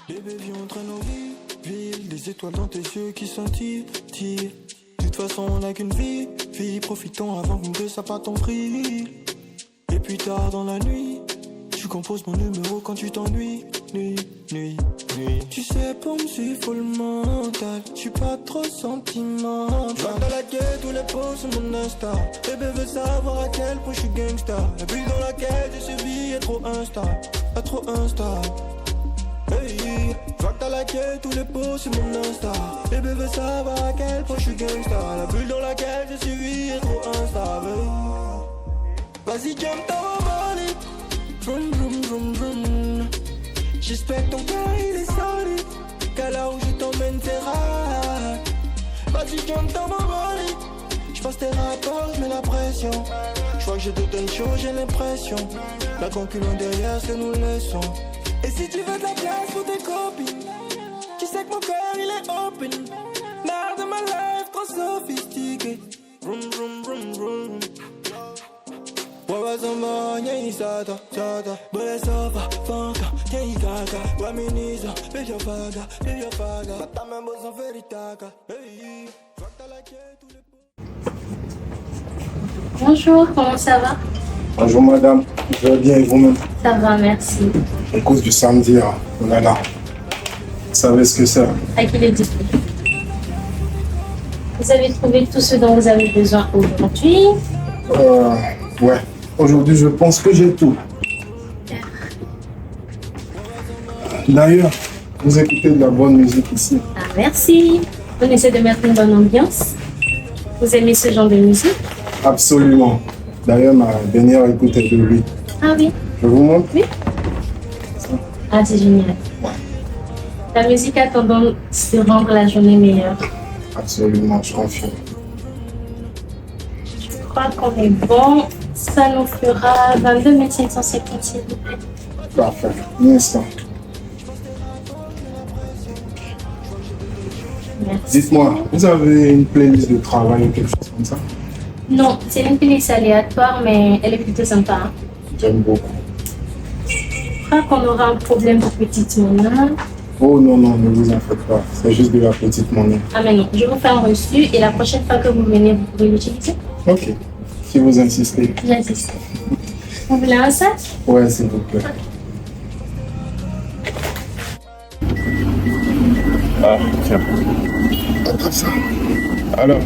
Bébé, viens, on traîne nos vies, ville, des étoiles dans tes yeux qui scintillent, tire. De toute façon, on n'a qu'une vie, profitons avant que nous deux ça parte en vrille. Et puis tard dans la nuit, tu composes mon numéro quand tu t'ennuies, nuit. Tu sais, pour me suivre, faut le mental, je suis pas trop sentimental. Je dans la quête, tous les posts sur mon Insta. Bébé veut savoir à quel point je suis gangsta. La bulle dans laquelle je survis est trop instable, Hey, je vois que t'as liké tous les posts sur mon Insta. Bébé veut savoir à quel point je suis gangsta. La bulle dans laquelle je suis est trop instable. Vas-y, jump dans mon lit. Vroom, vroom, vroom, vroom. J'espère que ton cœur il est solide. Qu'à là où je t'emmène t'es rare. Vas-y, jump dans mon lit. J'passe tes rapports, j'mets la pression. J'vois que je te donne chaud, j'ai l'impression. La concurrence derrière, c'est nous laissons. Et si tu veux de la place pour tes copines, tu sais que mon cœur il est open. Marre de ma life trop sophistiquée. Vroom vroom vroom vroom. Wawa zamba nyei sata. Bole sofa fanka nyei kaka. Waminiza beja faga. Mata membo sans veritaka. Hey, je vois que t'as liké tous les posts. Bonjour, comment ça va? Bonjour madame, je vais bien et vous-même? Ça va, merci. En cause du samedi, oh là là. Vous savez ce que c'est? À qui les dit? Vous avez trouvé tout ce dont vous avez besoin aujourd'hui? Ouais. Aujourd'hui, je pense que j'ai tout. D'ailleurs, vous écoutez de la bonne musique ici. Ah, merci. On essaie de mettre une bonne ambiance. Vous aimez ce genre de musique? Absolument. D'ailleurs, ma dernière écoute est de lui. Ah oui? Je vous montre? Oui. Ah, c'est génial. La musique a tendance à rendre la journée meilleure. Absolument, je confirme. Je crois qu'on est bon. Ça nous fera 22 550, s'il vous plaît. Parfait. Un instant. Merci. Dites-moi, vous avez une playlist de travail ou quelque chose comme ça? Non, c'est une playlist aléatoire, mais elle est plutôt sympa. Hein. J'aime beaucoup. Je crois qu'on aura un problème de petite monnaie. Oh non, ne vous en faites pas. C'est juste de la petite monnaie. Ah mais non, je vous fais un reçu et la prochaine fois que vous venez, vous pouvez l'utiliser. Ok, si vous insistez. J'insiste. Vous voulez un sac? Ouais, s'il vous plaît. Ah, tiens. Attrape ça. Alors,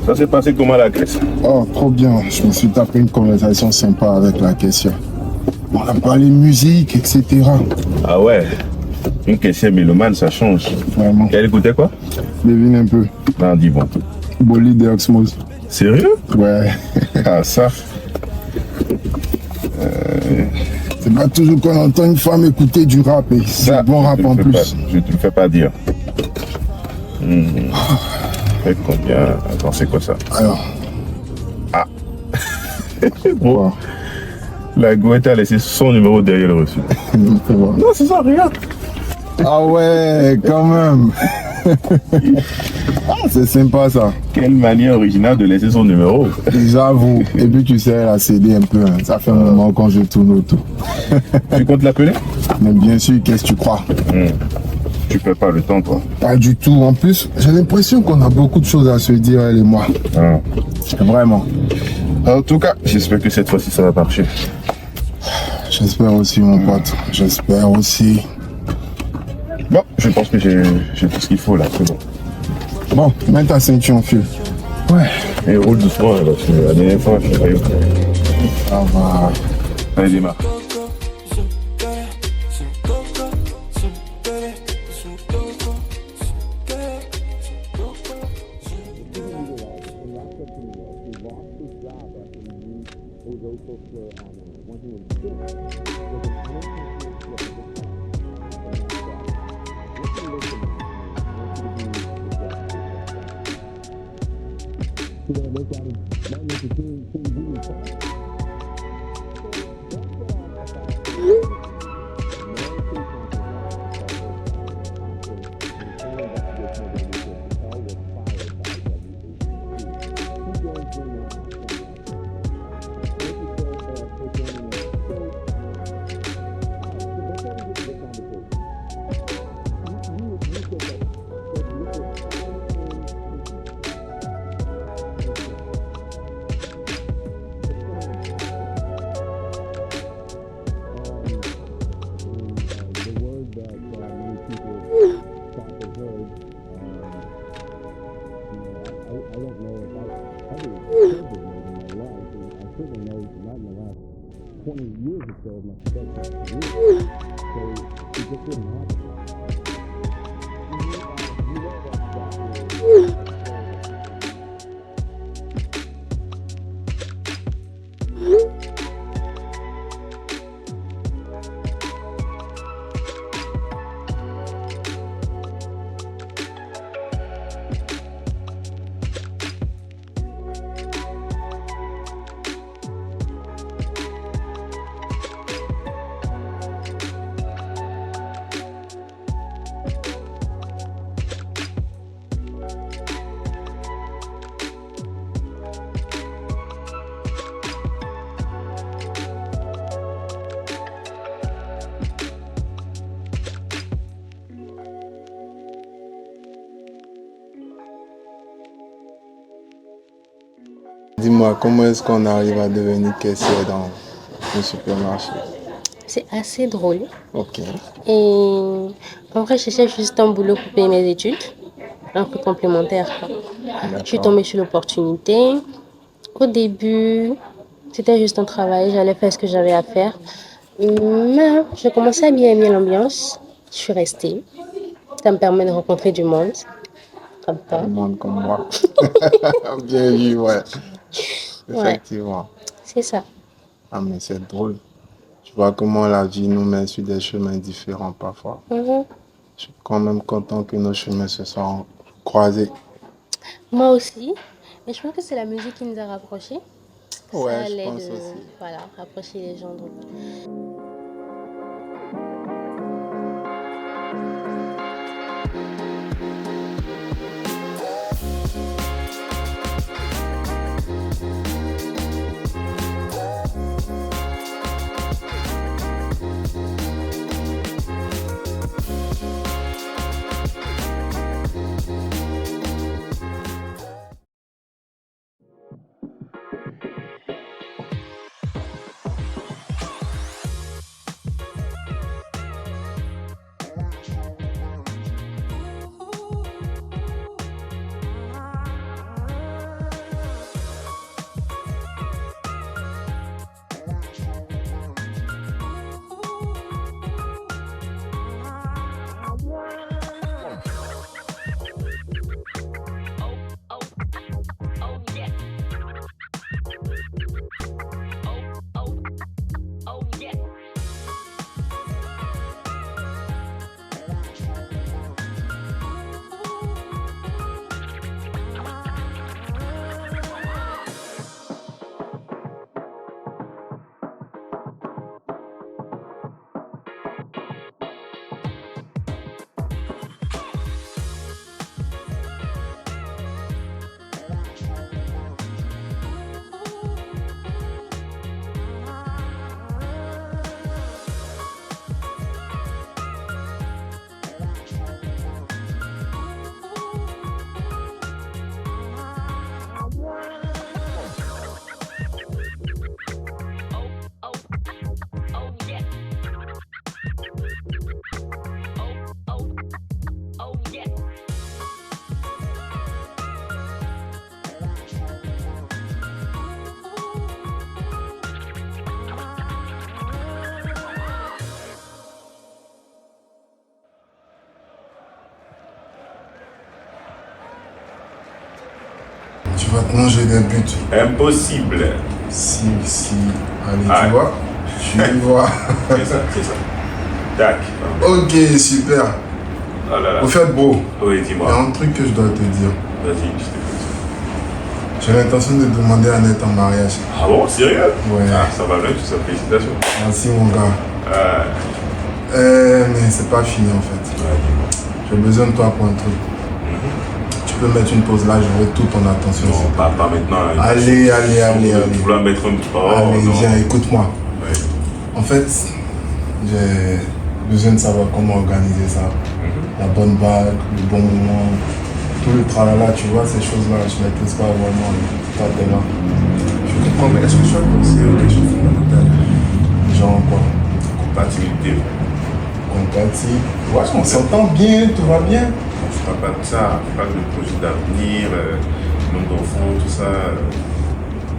ça s'est passé comment la caisse? Oh, trop bien. Je me suis tapé une conversation sympa avec la caissière. On a parlé musique, etc. Ah ouais, une caissière mélomane, ça change. Vraiment. Et elle écoutait quoi? Devine un peu. Non, dis bon. Bolide et Oxmose. Sérieux? Ouais. Ah, ça. C'est pas toujours qu'on entend une femme écouter du rap et c'est bon rap en plus. Je te le fais pas dire. Fait combien? Attends, c'est quoi ça? Alors. Ah. Bon. Wow. La Gouette a laissé son numéro derrière le reçu. Non, c'est ça, regarde. Ah ouais, quand même. Ah, c'est sympa ça. Quelle manière originale de laisser son numéro. J'avoue. Et puis tu sais, elle a cédé un peu. Hein. Ça fait un moment quand je tourne autour. Tu comptes l'appeler? Mais bien sûr, qu'est-ce que tu crois? Tu perds pas le temps, toi. Pas du tout. En plus, j'ai l'impression qu'on a beaucoup de choses à se dire, elle et moi. Vraiment. En tout cas, j'espère que cette fois-ci, ça va marcher. J'espère aussi, mon pote. J'espère aussi. Bon, je pense que j'ai tout ce qu'il faut là, c'est bon. Bon, mets ta ceinture en fil. Ouais. Et roule doucement, là, parce que la dernière fois, je suis Ça va. Allez, démarre. Dis-moi, comment est-ce qu'on arrive à devenir caissière dans le supermarché? C'est assez drôle. Ok. Et en vrai, je cherche juste un boulot pour payer mes études. Un peu complémentaire, quoi. Je suis tombée sur l'opportunité. Au début, c'était juste un travail. J'allais faire ce que j'avais à faire. Mais je commençais à bien aimer l'ambiance. Je suis restée. Ça me permet de rencontrer du monde. Comme toi. Du monde comme moi. Bien vu, ouais. Effectivement. C'est ça. Ah, mais c'est drôle. Tu vois comment la vie nous met sur des chemins différents parfois. Je suis quand même content que nos chemins se soient croisés. Moi aussi. Mais je pense que c'est la musique qui nous a rapprochés. Ouais, Ça je allait pense de, aussi. voilà, rapprocher les gens. Donc. Tu vas te manger des buts. Impossible. Si. Allez, tu vois? Tu vois. C'est ça. Tac. Ok, super. Oh là là. Au fait, bro, Oui, il y a dis-moi. un truc que je dois te dire. Vas-y, je t'écoute. J'ai l'intention de demander à Annette en mariage. Ah bon, sérieux? Ouais. Ah, ça va bien, tout ça, félicitations. Merci, mon gars. Mais c'est pas fini, en fait. Ouais, dis-moi. J'ai besoin de toi pour un truc. Tu peux mettre une pause là, j'aurai toute ton attention. Non, pas maintenant. Hein. Allez. Tu voulais mettre un petit peu. Allez, viens, écoute-moi. Ouais. En fait, j'ai besoin de savoir comment organiser ça. La bonne bague, le bon moment, tout le tralala, tu vois, ces choses-là, je ne maîtrise pas vraiment. Toi, t'es là. Je comprends, mais est-ce que tu as pensé aux questions fondamentales? Genre quoi? Compatibilité. Compatible. Ouais, on s'entend bien, tout va bien. Je parle pas de ça, je parle de projet d'avenir, nombre d'enfants, tout ça.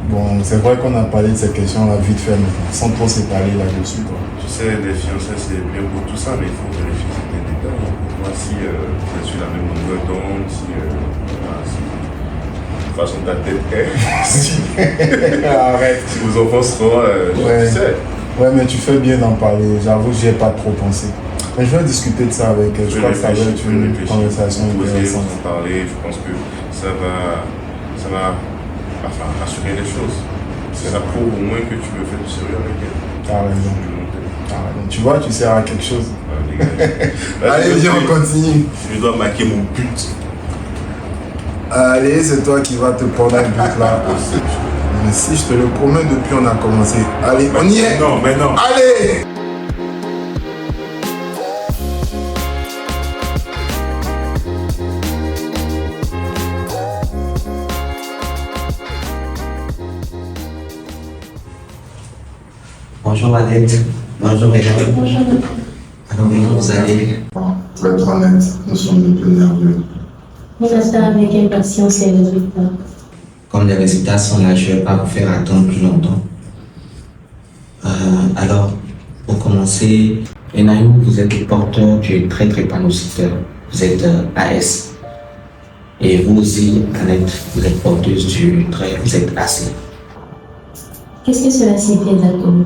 Bon, c'est vrai qu'on a parlé de ces questions-là vite fait, mais sans trop s'étaler là-dessus, quoi. Tu sais, les fiançailles, c'est bien pour tout ça, mais il faut vérifier certains détails. Pour voir si vous êtes sur la même longueur d'onde, si, voilà, si de toute façon ta tête est. Si, Arrête. si vos enfants seront, Ouais. tu sais. Ouais, mais tu fais bien d'en parler. J'avoue, j'y ai pas trop pensé. Mais je vais discuter de ça avec elle. Je crois que ça va être une conversation intéressante. Vous en parler, je pense que ça va enfin, rassurer les choses. Ça prouve au moins que tu veux faire du sérieux avec elle. T'as raison. T'as raison. Tu vois, tu sers à quelque chose. Là, Allez, viens, on continue. Je dois marquer mon but. Allez, c'est toi qui vas te prendre un but là. Mais si, je te le promets, depuis on a commencé. Allez, on y est. Non, mais non. Allez. Bonjour Adette. Bonjour mesdames. Bonjour. Alors comment vous allez? Bon, pour être honnête, nous sommes un peu nerveux. On attend avec impatience les résultats. Comme les résultats sont là, je ne vais pas vous faire attendre plus longtemps. Alors, pour commencer, Enayou, vous êtes le porteur du très drépanocyteur. Vous êtes AS. Et vous aussi, Annette, vous êtes porteuse du trait, vous êtes AC. Qu'est-ce que cela signifie exactement?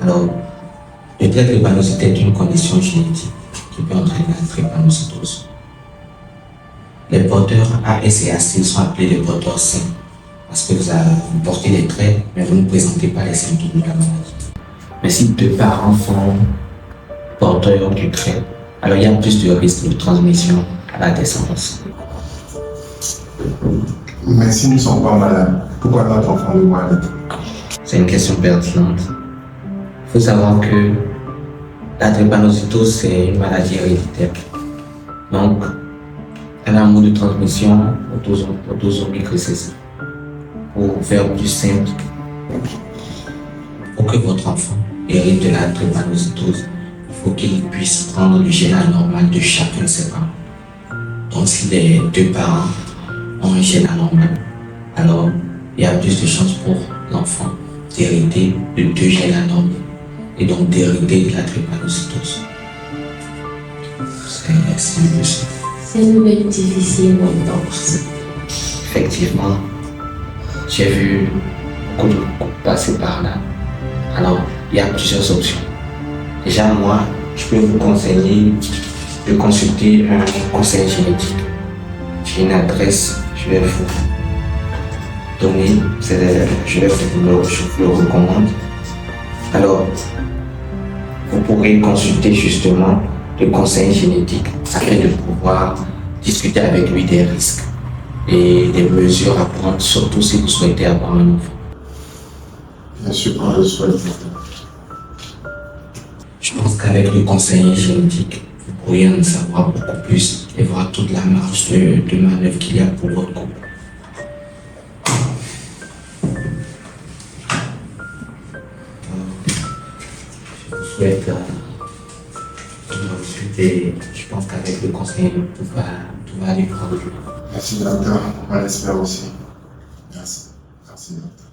Alors, le trait drépanocytaire est une condition génétique qui peut entraîner la drépanocytose. Les porteurs AS et AC sont appelés les porteurs sains parce que vous portez les traits, mais vous ne présentez pas les symptômes de la maladie. Mais si deux parents sont porteurs du trait, alors il y a plus de risque de transmission à la descendance. Mais si nous ne sommes pas malades, pourquoi notre enfant est malade? C'est une question pertinente. Il faut savoir que la drépanocytose, c'est une maladie héréditaire. Donc, elle a un mode de transmission autosomique récessif. Pour faire plus simple, pour que votre enfant hérite de la drépanocytose, il faut qu'il puisse prendre le gène anormal de chacun de ses parents. Donc, si les deux parents ont un gène anormal, alors il y a plus de chances pour l'enfant d'hériter de deux gènes anormaux et donc d'hériter de la drépanocytose. C'est un peu ça. C'est une nouvelle difficile donc. Effectivement, j'ai vu beaucoup de couples passer par là. Alors, il y a plusieurs options. Déjà, moi, je peux vous conseiller de consulter un conseil génétique. J'ai une adresse, je vais vous donner, je vous le recommande. Alors, vous pourrez consulter justement le conseil génétique afin de pouvoir discuter avec lui des risques et des mesures à prendre, surtout si vous souhaitez avoir un enfant. Bien sûr, on le souhaite. Je pense qu'avec le conseiller génétique, vous pourriez en savoir beaucoup plus et voir toute la marge de manœuvre qu'il y a pour votre couple. Je vous souhaite une bonne suite et je pense qu'avec le conseiller, tout va aller pour vous. Merci, docteur. On l'espère aussi. Merci. Merci, docteur.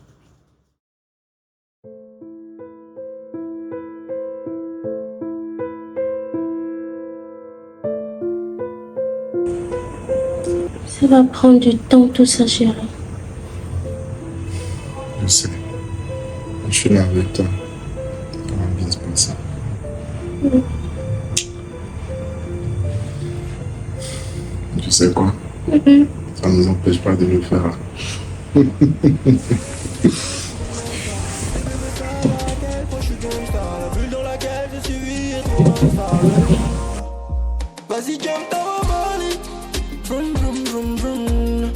Ça va prendre du temps tout ça, chérie. Je sais. Je suis là avec toi. Ça va bien se passer. Tu sais quoi? Ça ne nous empêche pas de le faire. Vas-y, jump dans ma money. Vroom, vroom, vroom, vroom.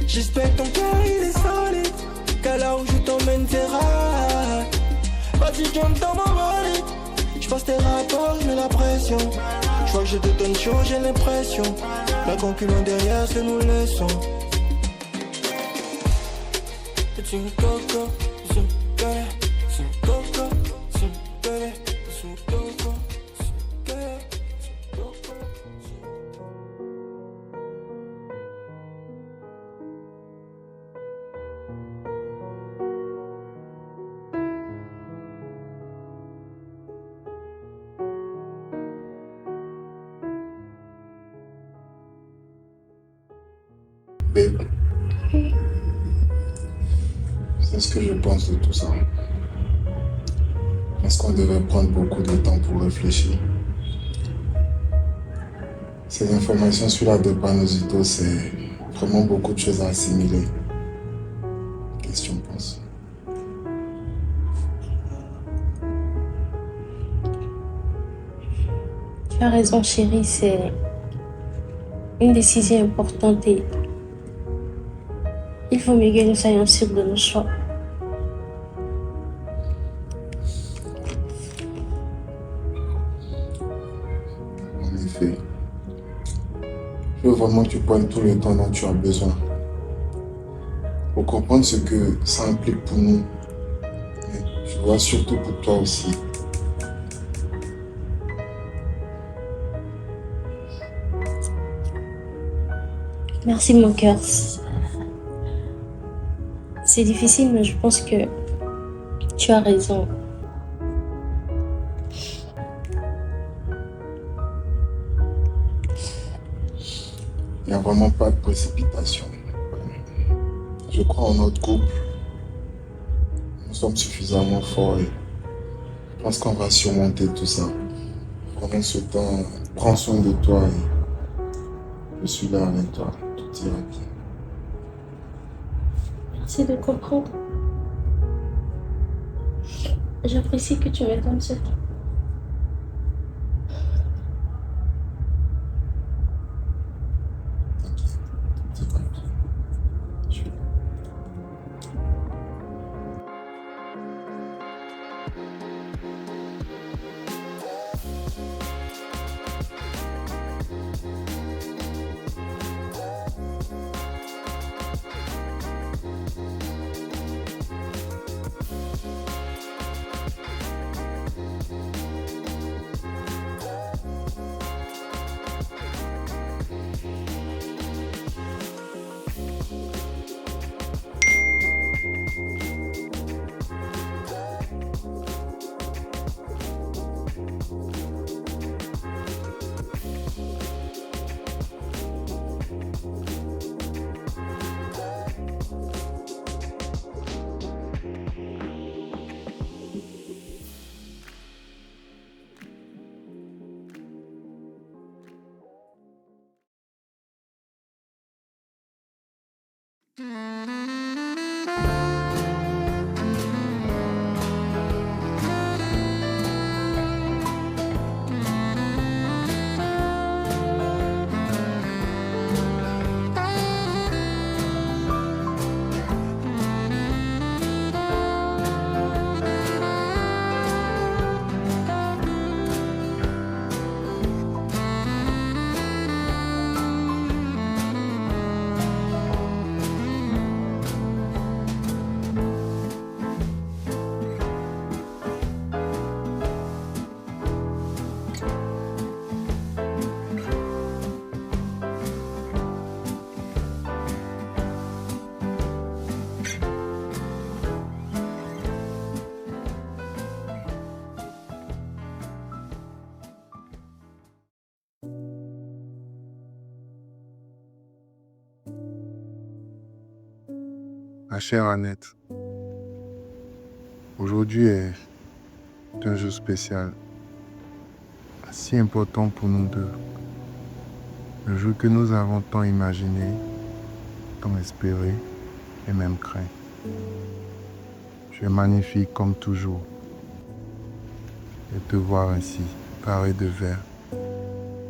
J'espère que ton cœur il est solide. Qu'à là où je t'emmène, t'es rare. Vas-y, jump dans ma money. J'passe tes rapports, j'mets la pression. J'vois que je te donne chaud, j'ai l'impression. La concurrence derrière, c'est nous laissons. C'est une coco, c'est une gueule, c'est une coco, c'est une gueule, c'est une coco, c'est une gueule, c'est une coco. Babe, c'est ce que je pense de tout ça. Je pense qu'on devait prendre beaucoup de temps pour réfléchir. Ces informations sur la drépanocytose, c'est vraiment beaucoup de choses à assimiler. Qu'est-ce que tu en penses? Tu as raison, chérie, c'est une décision importante et il faut mieux que nous soyons sûrs de nos choix. En effet, je veux vraiment que tu prennes tout le temps dont tu as besoin pour comprendre ce que ça implique pour nous. Mais tu vois, surtout pour toi aussi. Merci, mon cœur. C'est difficile, mais je pense que tu as raison. Il n'y a vraiment pas de précipitation. Je crois en notre couple. Nous sommes suffisamment forts et je pense qu'on va surmonter tout ça. Pendant ce temps, prends soin de toi et je suis là avec toi. Tout ira bien. Merci de comprendre. J'apprécie que tu me donnes ce temps. T'inquiète, c'est pas grave. Je suis là. Ma chère Annette, aujourd'hui est un jour spécial, si important pour nous deux. Le jour que nous avons tant imaginé, tant espéré et même craint. Tu es magnifique comme toujours. Et te voir ainsi, paré de verre,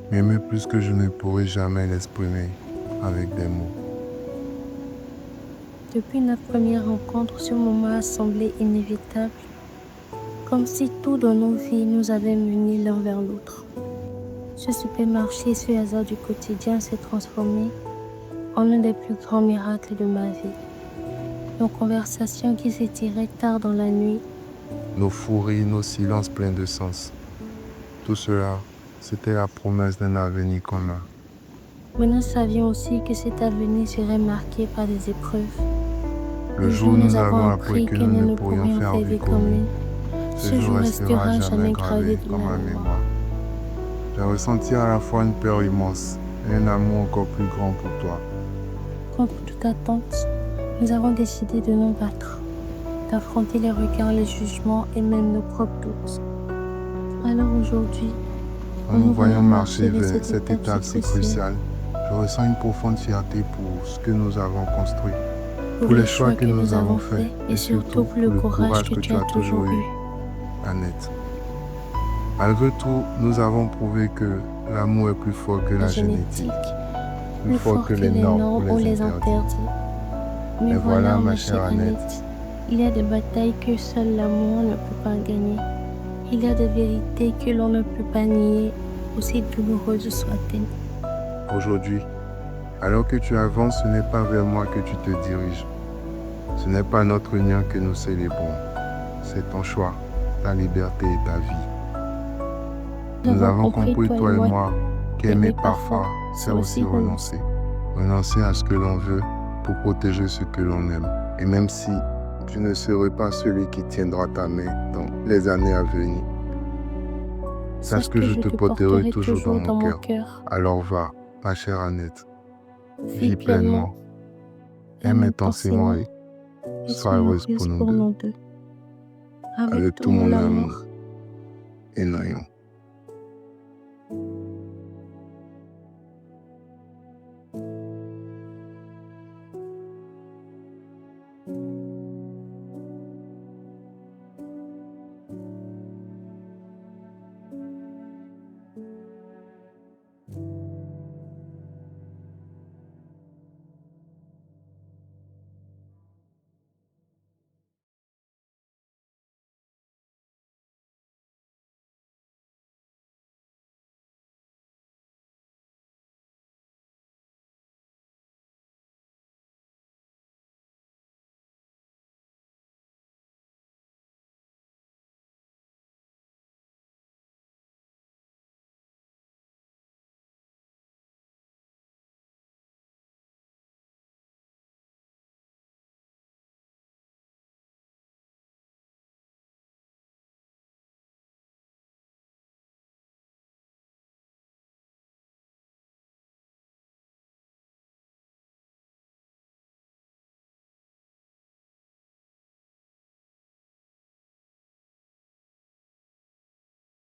m'aimer plus que je ne pourrai jamais l'exprimer avec des mots. Depuis notre première rencontre, ce moment a semblé inévitable, comme si tout dans nos vies nous avait menés l'un vers l'autre. Ce supermarché, ce hasard du quotidien s'est transformé en l'un des plus grands miracles de ma vie. Nos conversations qui s'étiraient tard dans la nuit, Nos fous rires, nos silences pleins de sens. Tout cela, c'était la promesse d'un avenir commun. mais nous savions aussi que cet avenir serait marqué par des épreuves. Le jour où nous avons appris que nous ne pourrions faire vie commune, ce jour restera jamais gravé comme ma mémoire. J'ai ressenti à la fois une peur immense et un amour encore plus grand pour toi. contre toute attente, nous avons décidé de nous battre, d'affronter les regards, les jugements et même nos propres doutes. Alors aujourd'hui, En nous voyant marcher vers cette étape si cruciale, je ressens une profonde fierté pour ce que nous avons construit, pour les choix que nous avons faits et surtout pour le courage que tu as toujours eu, Annette. Malgré tout, nous avons prouvé que l'amour est plus fort que la génétique, plus fort que les normes ou les interdits. Mais voilà, ma chère Annette, il y a des batailles que seul l'amour ne peut pas gagner. Il y a des vérités que l'on ne peut pas nier, aussi douloureuses soient-elles. Aujourd'hui, alors que tu avances, ce n'est pas vers moi que tu te diriges. Ce n'est pas notre union que nous célébrons. C'est ton choix, ta liberté et ta vie. Nous avons compris, toi et moi, qu'aimer parfois, c'est aussi renoncer. Renoncer à ce que l'on veut pour protéger ce que l'on aime. Et même si tu ne serais pas celui qui tiendra ta main dans les années à venir, sache que je te porterai toujours dans mon cœur. Alors va, ma chère Annette, vis pleinement, aime intensément et sois heureuse pour nous deux. Avec tout mon amour et Nayon.